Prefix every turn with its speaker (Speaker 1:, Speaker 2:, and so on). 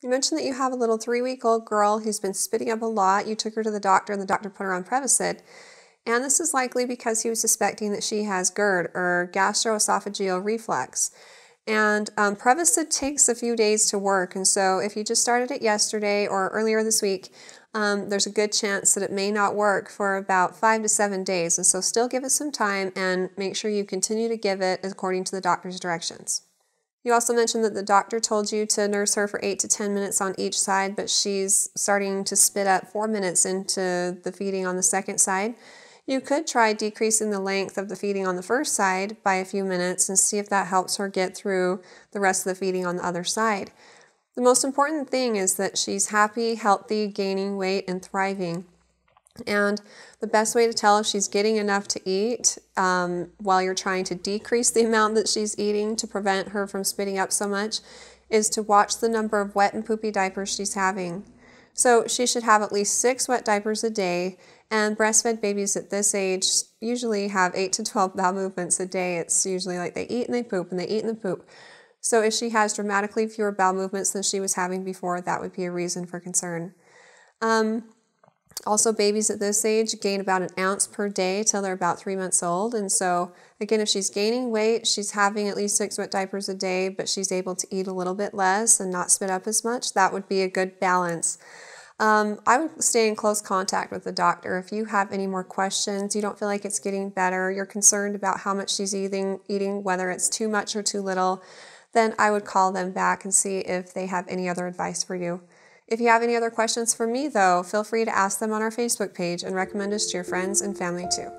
Speaker 1: You mentioned that you have a little 3-week-old girl who's been spitting up a lot. You took her to the doctor and the doctor put her on Prevacid. And this is likely because he was suspecting that she has GERD, or gastroesophageal reflux. And Prevacid takes a few days to work, and so if you just started it yesterday or earlier this week, there's a good chance that it may not work for about 5 to 7 days. And so still give it some time and make sure you continue to give it according to the doctor's directions. You also mentioned that the doctor told you to nurse her for 8 to 10 minutes on each side, but she's starting to spit up 4 minutes into the feeding on the second side. You could try decreasing the length of the feeding on the first side by a few minutes and see if that helps her get through the rest of the feeding on the other side. The most important thing is that she's happy, healthy, gaining weight, and thriving. And the best way to tell if she's getting enough to eat while you're trying to decrease the amount that she's eating to prevent her from spitting up so much is to watch the number of wet and poopy diapers she's having. So she should have at least 6 wet diapers a day, and breastfed babies at this age usually have 8 to 12 bowel movements a day. It's usually like they eat and they poop and they eat and they poop. So if she has dramatically fewer bowel movements than she was having before, that would be a reason for concern. Also, babies at this age gain about an ounce per day till they're about 3 months old. And so, again, if she's gaining weight, she's having at least 6 wet diapers a day, but she's able to eat a little bit less and not spit up as much, that would be a good balance. I would stay in close contact with the doctor. If you have any more questions, you don't feel like it's getting better, you're concerned about how much she's eating, whether it's too much or too little, then I would call them back and see if they have any other advice for you. If you have any other questions for me, though, feel free to ask them on our Facebook page and recommend us to your friends and family too.